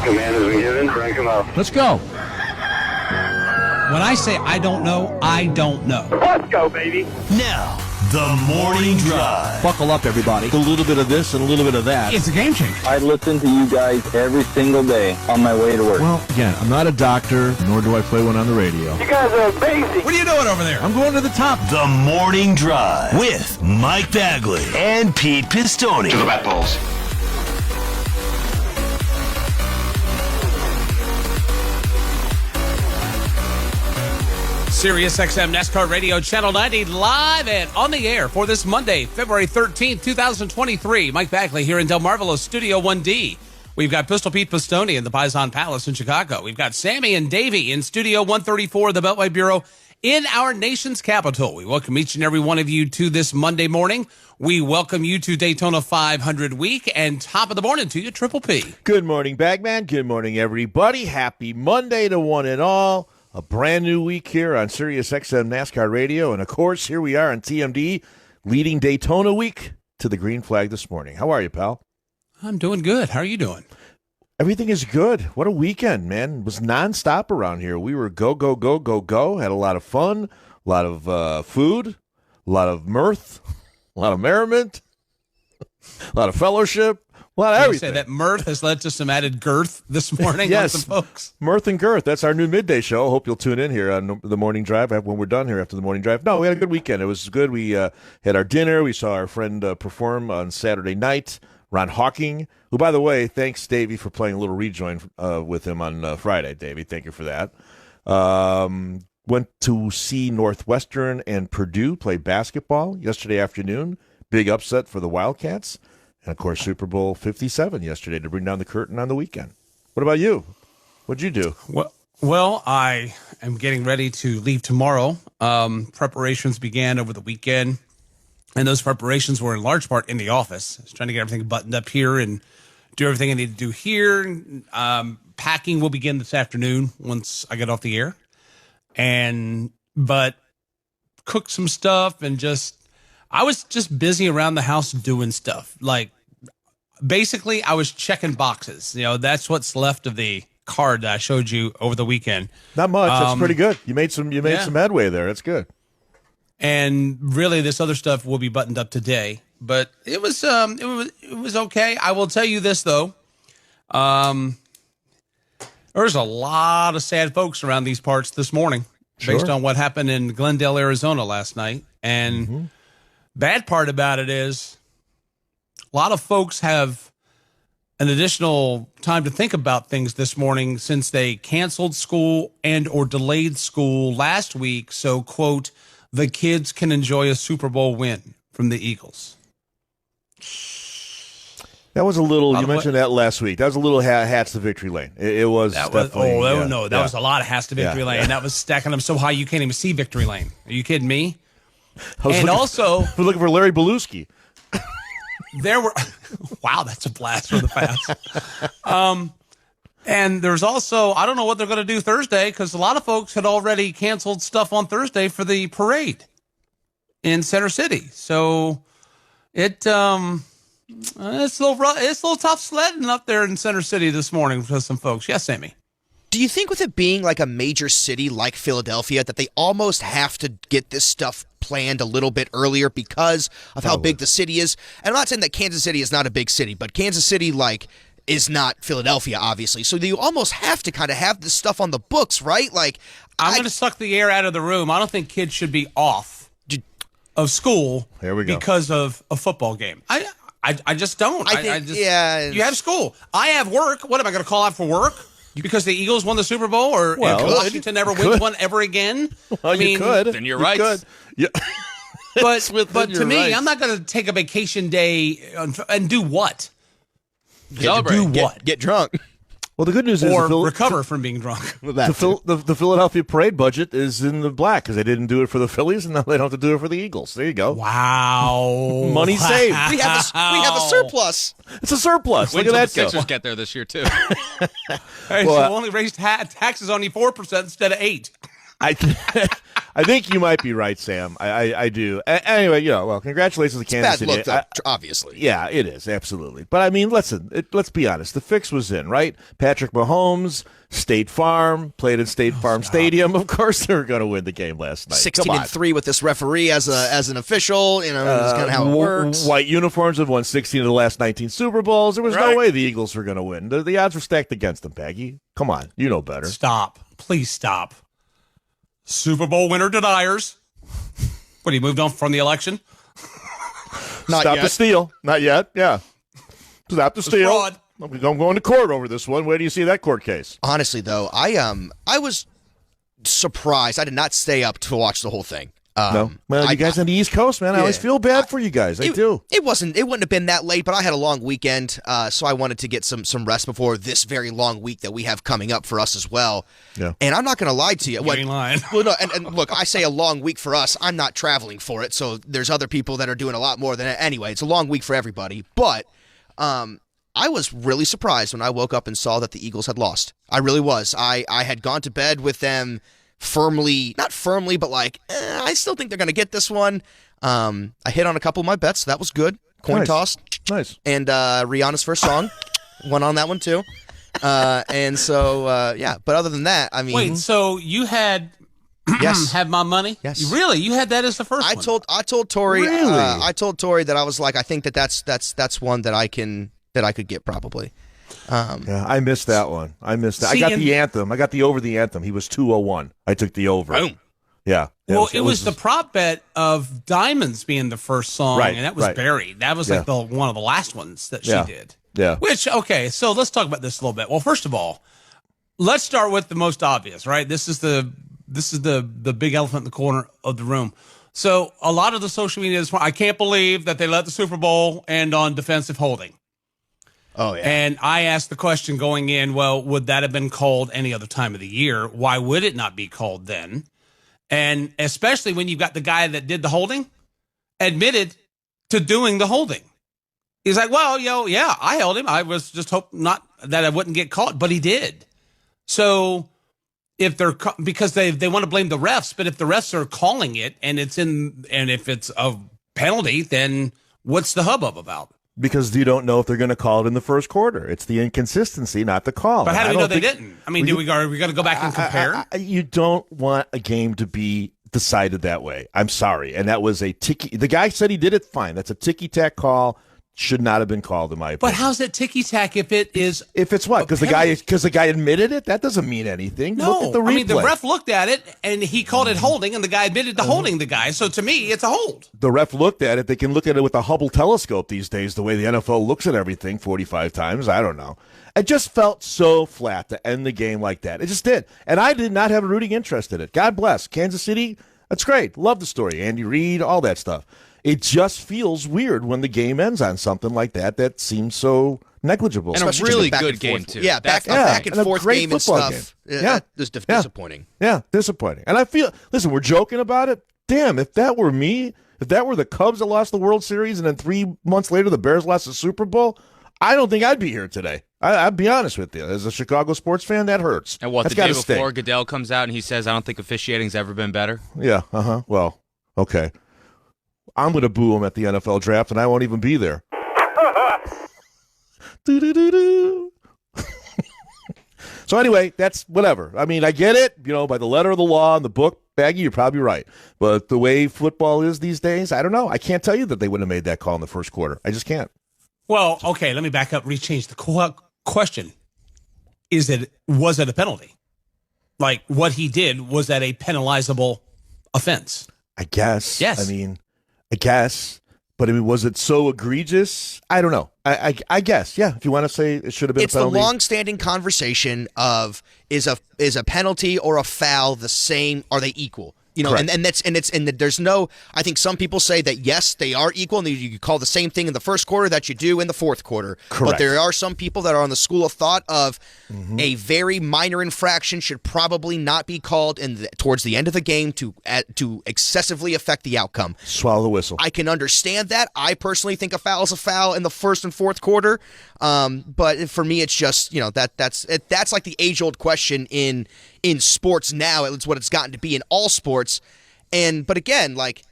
Command has been given. Crank him up. Let's go. When I say I don't know, I don't know. Let's go, baby. Now, the morning drive. Buckle up, everybody. A little bit of this and a little bit of that. It's a game changer. I listen to you guys every single day on my way to work. Well, again, I'm not a doctor, nor do I play one on the radio. You guys are amazing. What are you doing over there? I'm going to the top. The morning drive with Mike Bagley and Pete Pistone. To the bat balls. Sirius XM NASCAR Radio Channel 90 live and on the air for this Monday, February 13th, 2023. Mike Bagley here in Del Marvolo Studio 1D. We've got Pistol Pete Pistone in the Paisan Palace in Chicago. We've got Sammy and Davey in Studio 134 of the Beltway Bureau in our nation's capital. We welcome each and every one of you to this Monday morning. We welcome you to Daytona 500 week and top of the morning to you, Triple P. Good morning, Bagman. Good morning, everybody. Happy Monday to one and all. A brand new week here on Sirius XM NASCAR Radio. And, of course, here we are on TMD, leading Daytona week to the green flag this morning. How are you, pal? I'm doing good. How are you doing? Everything is good. What a weekend, man. It was nonstop around here. We were go, go, go, go, go. Had a lot of fun, a lot of food, a lot of mirth, a lot of merriment, a lot of fellowship. A lot of everything. You say that mirth has led to some added girth this morning. Yes, with the folks. Mirth and Girth. That's our new midday show. Hope you'll tune in here on the morning drive when we're done here after the morning drive. No, we had a good weekend. It was good. We had our dinner. We saw our friend perform on Saturday night, Ron Hawking, who, by the way, thanks, Davey, for playing a little rejoin with him on Friday. Davey, thank you for that. Went to see Northwestern and Purdue play basketball yesterday afternoon. Big upset for the Wildcats. And, of course, Super Bowl 57 yesterday to bring down the curtain on the weekend. What about you? What'd you do? Well, I am getting ready to leave tomorrow. Preparations began over the weekend, and those preparations were in large part in the office. I was trying to get everything buttoned up here and do everything I need to do here. Packing will begin this afternoon once I get off the air. But cook some stuff and I was just busy around the house doing stuff. Like, basically, I was checking boxes. You know, that's what's left of the card that I showed you over the weekend. Not much. That's pretty good. You made some headway there. That's good. And really, this other stuff will be buttoned up today. But it was okay. I will tell you this though. There's a lot of sad folks around these parts this morning, based on what happened in Glendale, Arizona last night, and. Bad part about it is a lot of folks have an additional time to think about things this morning since they canceled school and or delayed school last week. So, quote, the kids can enjoy a Super Bowl win from the Eagles. That was a little, you mentioned that last week. That was a little hats to victory lane. It was definitely. That was a lot of hats to victory lane. And that was stacking them so high you can't even see victory lane. Are you kidding me? We're looking for Larry Beluski. There were, wow, that's a blast from the past. And there's also, I don't know what they're going to do Thursday because a lot of folks had already canceled stuff on Thursday for the parade in Center City. So it's a little rough, it's a little tough sledding up there in Center City this morning for some folks. Yes, Sammy. Do you think with it being like a major city like Philadelphia that they almost have to get this stuff planned a little bit earlier because of how big the city is? And I'm not saying that Kansas City is not a big city, but Kansas City is not Philadelphia, obviously. So you almost have to kind of have this stuff on the books, right? Like, I'm going to suck the air out of the room. I don't think kids should be off of school because of a football game. I just don't. You have school. I have work. What am I going to call out for work? Because the Eagles won the Super Bowl, or Washington never wins one ever again? Well, you could. Then you're right. Yeah. But to me, I'm not going to take a vacation day and do what? Celebrate. Get drunk. Well, the good news is recover from being drunk. The Philadelphia parade budget is in the black because they didn't do it for the Phillies, and now they don't have to do it for the Eagles. There you go. Wow. Money saved. We have a surplus. It's a surplus. Wait Look at that the Sixers get there this year, too. So we only raised taxes only 4% instead of 8%. I think you might be right, Sam. I do. Anyway, well, congratulations to Kansas City. Bad look, though, obviously. Yeah, it is, absolutely. But, I mean, listen, let's be honest. The fix was in, right? Patrick Mahomes, State Farm, played at State Farm Stadium. Of course they were going to win the game last night. 16-3 with this referee as an official. That's kind of how it works. White uniforms have won 16 of the last 19 Super Bowls. There was no way the Eagles were going to win. The odds were stacked against them, Peggy. Come on. You know better. Stop. Please stop. Super Bowl winner deniers. What, he moved on from the election? Stop the steal. Not yet. Yeah. Stop the steal. Fraud. I'm going to court over this one. Where do you see that court case? Honestly, though, I was surprised. I did not stay up to watch the whole thing. No. Well, you guys on the East Coast, man, I always feel bad for you guys. I do. It wouldn't have been that late, but I had a long weekend, so I wanted to get some rest before this very long week that we have coming up for us as well. Yeah. And I'm not going to lie to you. You ain't lying. Well, no, and look, I say a long week for us. I'm not traveling for it, so there's other people that are doing a lot more than it. Anyway, it's a long week for everybody. But I was really surprised when I woke up and saw that the Eagles had lost. I really was. I had gone to bed with them not firmly, but like, I still think they're going to get this one. I hit on a couple of my bets. So that was good. Coin toss. Nice. And Rihanna's first song went on that one too. And so, yeah. But other than that, I mean. Wait, so you had Have My Money? Yes. Really? You had that as the first one? I told Tori. Really? I told Tori that I was like, I think that's one that I could get probably. Yeah, I missed that one. I missed that. See, I got the anthem. I got the over the anthem. He was 201. I took the over. Boom. Yeah. Well, it was the prop bet of Diamonds being the first song, Right, and that was right. buried. That was like one of the last ones that she did. Yeah. Which, okay, so let's talk about this a little bit. Well, first of all, let's start with the most obvious, right? This is the big elephant in the corner of the room. So a lot of the social media I can't believe that they let the Super Bowl end on defensive holding. Oh, yeah. And I asked the question going in, well, would that have been called any other time of the year? Why would it not be called then? And especially when you've got the guy that did the holding admitted to doing the holding. He's like, well, yeah, I held him. I was just hoping not that I wouldn't get caught, but he did. So if they're because they want to blame the refs, but if the refs are calling it and if it's a penalty, then what's the hubbub about? Because you don't know if they're going to call it in the first quarter. It's the inconsistency, not the call. But how do we know they didn't? I mean, we got to go back and compare? You don't want a game to be decided that way. I'm sorry. And that was a ticky. The guy said he did it fine. That's a ticky-tack call. Should not have been called, in my opinion. But how's it ticky-tack if it is? If it's what? Because the guy admitted it? That doesn't mean anything. No. Look at the replay. I mean, the ref looked at it, and he called it holding, and the guy admitted to holding the guy. So to me, it's a hold. The ref looked at it. They can look at it with a Hubble telescope these days, the way the NFL looks at everything 45 times. I don't know. It just felt so flat to end the game like that. It just did. And I did not have a rooting interest in it. God bless. Kansas City, that's great. Love the story. Andy Reid, all that stuff. It just feels weird when the game ends on something like that seems so negligible. And Especially a really back good and game, forth. too. Yeah, back and a forth great game and football stuff. game. That was disappointing. Yeah, disappointing. And I feel, listen, we're joking about it. Damn, if that were me, if that were the Cubs that lost the World Series and then 3 months later the Bears lost the Super Bowl, I don't think I'd be here today. I'll be honest with you. As a Chicago sports fan, that hurts. And what, That's the day gotta stay. before Goodell comes out and he says, I don't think officiating's ever been better? Yeah, well, okay. I'm going to boo him at the NFL draft, and I won't even be there. So anyway, that's whatever. I mean, I get it, by the letter of the law in the book, Baggy, you're probably right. But the way football is these days, I don't know. I can't tell you that they wouldn't have made that call in the first quarter. I just can't. Well, okay, let me back up, rechange the question. Was it a penalty? Like, what he did, was that a penalizable offense? I guess. Yes. I guess. But was it so egregious? I don't know. I guess. Yeah. If you want to say it should have been It's a penalty. the long-standing conversation of is a penalty or a foul the same? Are they equal? Correct. and there's no. I think some people say that yes, they are equal, and you call the same thing in the first quarter that you do in the fourth quarter. Correct. But there are some people that are on the school of thought of a very minor infraction should probably not be called towards the end of the game to excessively affect the outcome. Swallow the whistle. I can understand that. I personally think a foul is a foul in the first and fourth quarter. But for me, it's just that's like the age-old question in in sports now. It's what it's gotten to be in all sports. But again, like,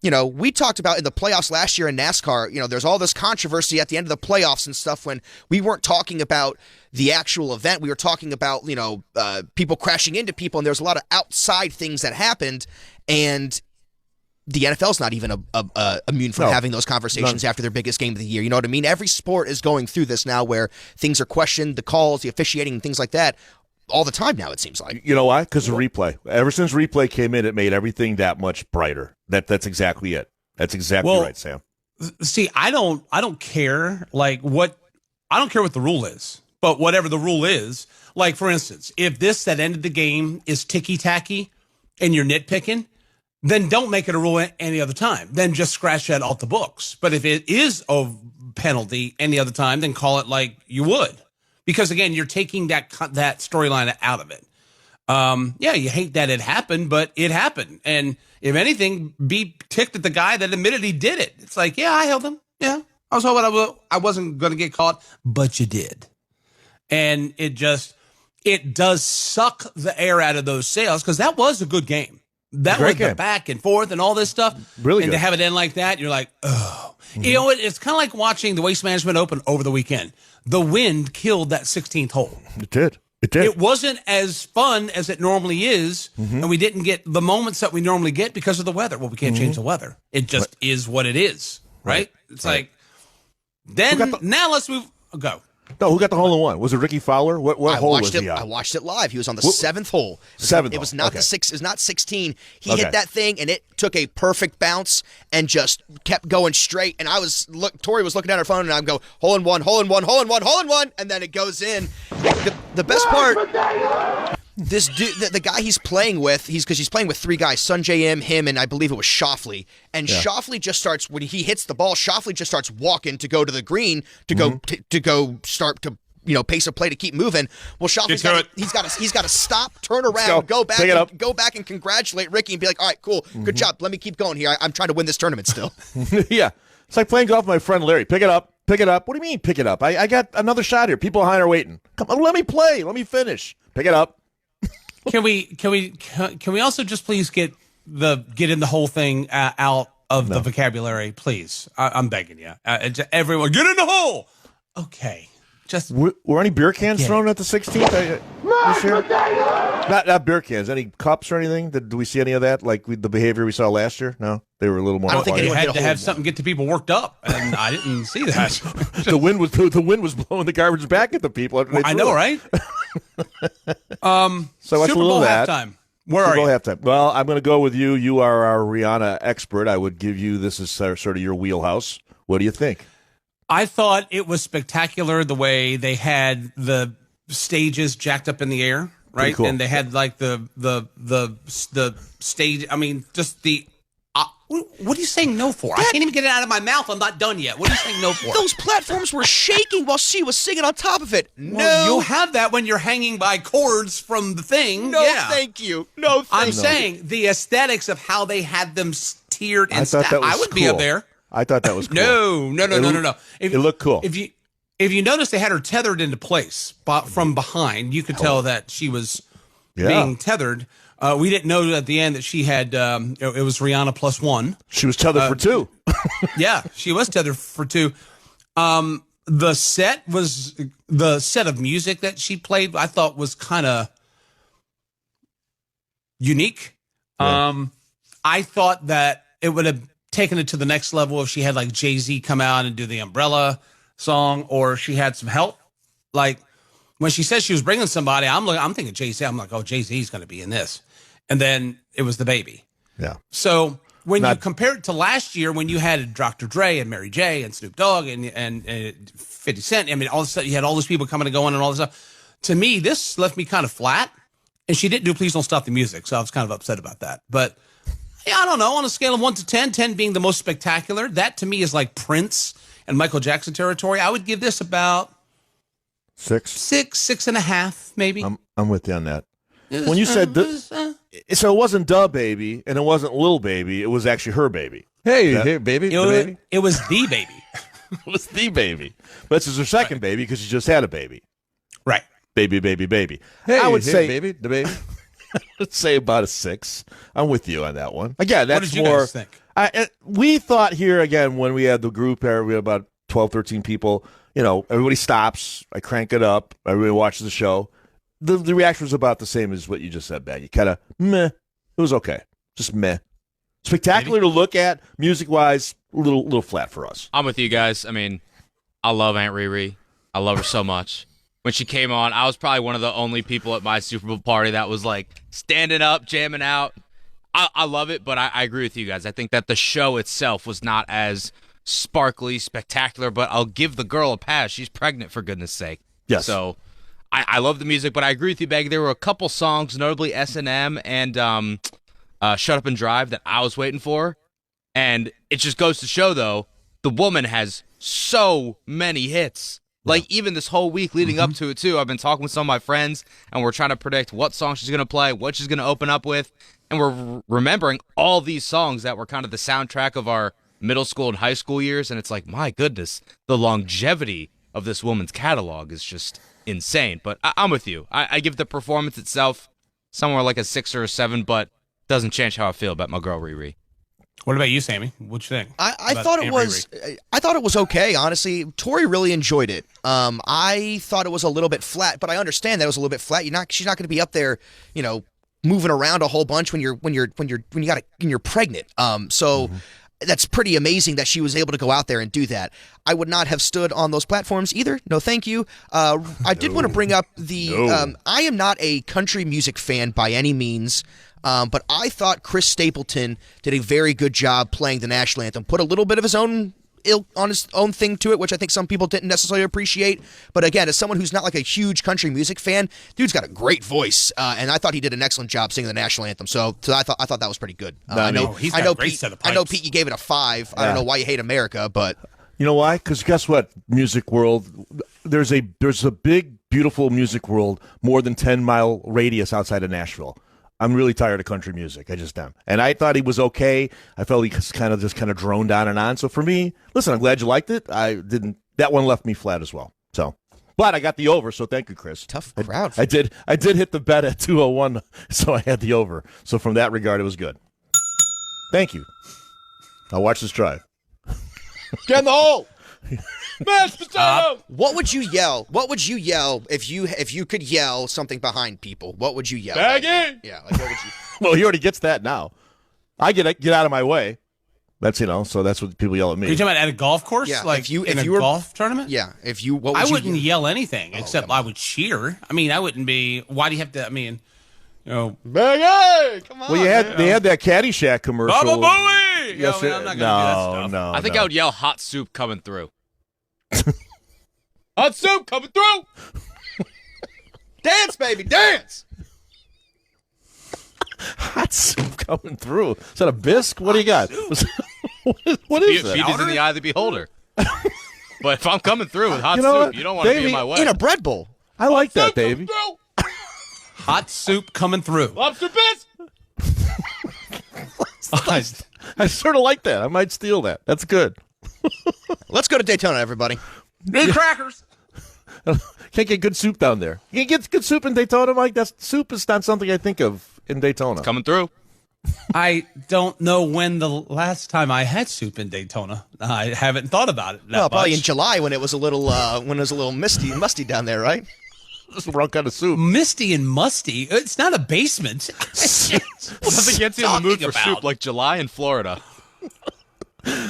you know, we talked about in the playoffs last year in NASCAR, you know, there's all this controversy at the end of the playoffs and stuff when we weren't talking about the actual event. We were talking about, you know, people crashing into people, and there's a lot of outside things that happened, and the NFL's not even immune from having those conversations after their biggest game of the year. You know what I mean? Every sport is going through this now where things are questioned, the calls, the officiating, and things like that all the time now, it seems like. You know why? Because of replay. Ever since replay came in, it made everything that much brighter. That's exactly it. That's exactly right, Sam. See, I don't care I don't care what the rule is, but whatever the rule is, like for instance, if that ended the game is ticky-tacky and you're nitpicking, then don't make it a rule any other time. Then just scratch that off the books. But if it is a penalty any other time, then call it like you would. Because again, you're taking that storyline out of it. Yeah, you hate that it happened, but it happened. And if anything, be ticked at the guy that admitted he did it. It's like, yeah, I held him. Yeah, I was hoping I wasn't going to get caught, but you did. And it does suck the air out of those sails because that was a good game. That was the back and forth and all this stuff. Really and good. To have it end like that, you're like, oh. Mm-hmm. You know, it's kind of like watching the Waste Management Open over the weekend. The wind killed that 16th hole. It did. It wasn't as fun as it normally is, and we didn't get the moments that we normally get because of the weather. Well, we can't change the weather. It just is what it is, right? It's like, then, now let's move. Go. No, who got the hole in one? Was it Ricky Fowler? What hole was he on? I watched it live. He was on the seventh hole. It was not the six. It was not 16. He hit that thing, and it took a perfect bounce and just kept going straight. And Tori was looking at her phone, and I'm go hole in one, hole in one, hole in one, hole in one, and then it goes in. The best part. This dude, the guy he's playing with, because he's playing with three guys, Sunjay him, and I believe it was Shoffley. And Shoffley just starts, when he hits the ball, Shoffley just starts walking to go to the green to go start to, you know, pace a play to keep moving. Well, Shoffley's got to stop, turn around, go back and congratulate Ricky and be like, all right, cool, good job. Let me keep going here. I'm trying to win this tournament still. Yeah. It's like playing golf with my friend Larry. Pick it up. Pick it up. What do you mean pick it up? I got another shot here. People behind are waiting. Come on, let me play. Let me finish. Pick it up. Can we also just please get in the whole thing out of the vocabulary, please? I'm begging you. Everyone, get in the hole. Okay, just were any beer cans thrown at the 16th this year? Not beer cans. Any cups or anything? Did we see any of that? Like the behavior we saw last year? No, they were a little more. I don't think they had to have something get the people worked up, and I didn't see that. the wind was blowing the garbage back at the people. After I know, right? So Super Bowl halftime. Where are you? Halftime. Well, I'm going to go with you. You are our Rihanna expert. I would give you this is sort of your wheelhouse. What do you think? I thought it was spectacular the way they had the stages jacked up in the air, right? Cool. And they had like the stage. I mean, just the. What are you saying no for? I can't even get it out of my mouth. I'm not done yet. What are you saying no for? Those platforms were shaking while she was singing on top of it. Well, you'll have that when you're hanging by cords from the thing. No, thank you. No, thank you. I'm saying the aesthetics of how they had them tiered and stacked. I would be up there. I thought that was cool. No. It looked cool. If you notice, they had her tethered into place from behind. You could tell that she was being tethered. We didn't know at the end that she had, it was Rihanna plus one. She was tethered for two. Yeah, she was tethered for two. The set of music that she played, I thought was kind of unique. Yeah. I thought that it would have taken it to the next level if she had like Jay-Z come out and do the Umbrella song, or she had some help. Like when she said she was bringing somebody, I'm thinking Jay-Z. I'm like, oh, Jay-Z's going to be in this. And then it was the baby. Yeah. So when you compare it to last year, when you had Dr. Dre and Mary J and Snoop Dogg and 50 Cent, I mean, all of a sudden you had all those people coming and going and all this stuff. To me, this left me kind of flat. And she didn't do Please Don't Stop the Music, so I was kind of upset about that. But yeah, I don't know. On a scale of 1 to 10, 10 being the most spectacular, that to me is like Prince and Michael Jackson territory. I would give this about 6.5, maybe. I'm with you on that. When you said so it wasn't Da Baby and it wasn't Lil Baby, it was actually her baby. Hey, baby. It was the baby. It was the baby. But this is her second baby because she just had a baby. Right. Baby. Hey, I would say baby, the baby. Let's say about a 6. I'm with you on that one. Again, What that's did you more. guys think? We thought here again when we had the group here, we had about 12, 13 people. You know, everybody stops. I crank it up. Everybody watches the show. The reaction was about the same as what you just said, Baggy. Kind of meh. It was okay. Just meh. Spectacular to look at, music-wise, a little flat for us. I'm with you guys. I mean, I love Aunt Riri. I love her so much. When she came on, I was probably one of the only people at my Super Bowl party that was like standing up, jamming out. I love it, but I agree with you guys. I think that the show itself was not as sparkly, spectacular, but I'll give the girl a pass. She's pregnant, for goodness sake. Yes. So I love the music, but I agree with you, Baggy. There were a couple songs, notably S&M and Shut Up and Drive, that I was waiting for. And it just goes to show, though, the woman has so many hits. Like, even this whole week leading up to it, too, I've been talking with some of my friends, and we're trying to predict what song she's going to play, what she's going to open up with, and we're remembering all these songs that were kind of the soundtrack of our middle school and high school years, and it's like, my goodness, the longevity of this woman's catalog is just insane. But I'm with you. I give the performance itself somewhere like a 6 or a 7, but doesn't change how I feel about my girl Riri. What about you, Sammy? What you think? I about thought it Aunt was Riri? I thought it was okay, honestly. Tori really enjoyed it. I thought it was a little bit flat, but I understand that it was a little bit flat. She's not going to be up there, you know, moving around a whole bunch when you're pregnant. So that's pretty amazing that she was able to go out there and do that. I would not have stood on those platforms either. No, thank you. I did want to bring up I am not a country music fan by any means. But I thought Chris Stapleton did a very good job playing the national anthem. Put a little bit of his own thing to it, which I think some people didn't necessarily appreciate. But again, as someone who's not like a huge country music fan, dude's got a great voice, and I thought he did an excellent job singing the national anthem. So I thought that was pretty good. I know Pete, you gave it a 5. I don't know why you hate America, but you know why? Because guess what? Music world, there's a big, beautiful music world more than 10-mile radius outside of Nashville. I'm really tired of country music. I just am. And I thought he was okay. I felt he kind of droned on and on. So for me, listen, I'm glad you liked it. That one left me flat as well. So, but I got the over. So thank you, Chris. Tough crowd. I did hit the bet at 201. So I had the over. So from that regard, it was good. Thank you. I'll watch this drive. Get in the hole. Mashed potato. What would you yell? What would you yell if you could yell something behind people? What would you yell? Baggy. Yeah, like what would you? Well, he already gets that now. I get out of my way. That's so that's what people yell at me. Are you talking about at a golf course? Yeah, like if you were golf tournament? Yeah, what would I you wouldn't yell anything except I would cheer. I mean, I wouldn't be. Why do you have to? I mean, you know, Baggy. Come on. Well, they had that Caddyshack commercial. Baba Booey. Yes, I'm not gonna do that stuff. No. I think I would yell hot soup coming through. Hot soup coming through. Dance, baby, dance. Hot soup coming through. Is that a bisque? What do you got? What is that? Beauty's in the eye of the beholder. But if I'm coming through with hot what? soup, you don't want to be in my way. In a bread bowl. I like that, Davey. Hot soup coming through. Lobster bisque. I sort of like that. I might steal that. That's good. Let's go to Daytona, everybody. Need crackers. Can't get good soup down there. You can get good soup in Daytona, Mike. Soup is not something I think of in Daytona. Coming through. I don't know when the last time I had soup in Daytona. I haven't thought about it. Probably in July when it was a little musty down there, right? That's the wrong kind of soup. Misty and musty. It's not a basement. Nothing gets you in the mood for soup like July in Florida.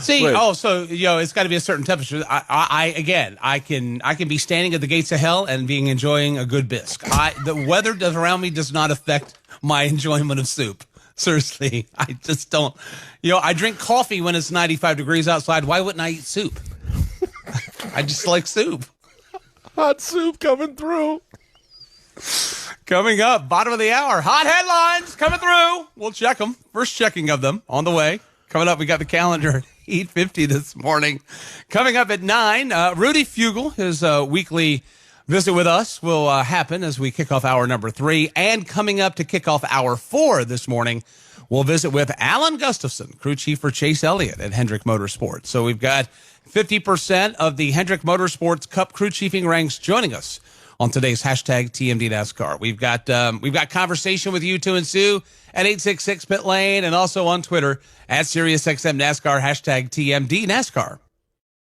See, Wait. so it's got to be a certain temperature. I can be standing at the gates of hell and enjoying a good bisque. The weather around me does not affect my enjoyment of soup. Seriously, I just don't. I drink coffee when it's 95 degrees outside. Why wouldn't I eat soup? I just like soup. Hot soup coming through. Coming up, bottom of the hour, hot headlines coming through. We'll check them. First checking of them on the way. Coming up, we got the calendar at 8:50 this morning. Coming up at 9, Rudy Fugel, his weekly visit with us will happen as we kick off hour number 3. And coming up to kick off hour 4 this morning, we'll visit with Alan Gustafson, crew chief for Chase Elliott at Hendrick Motorsports. So we've got 50% of the Hendrick Motorsports Cup crew chiefing ranks joining us on today's hashtag TMD NASCAR. We've got conversation with you to ensue at 866 Pit Lane and also on Twitter at SiriusXM NASCAR hashtag TMD NASCAR.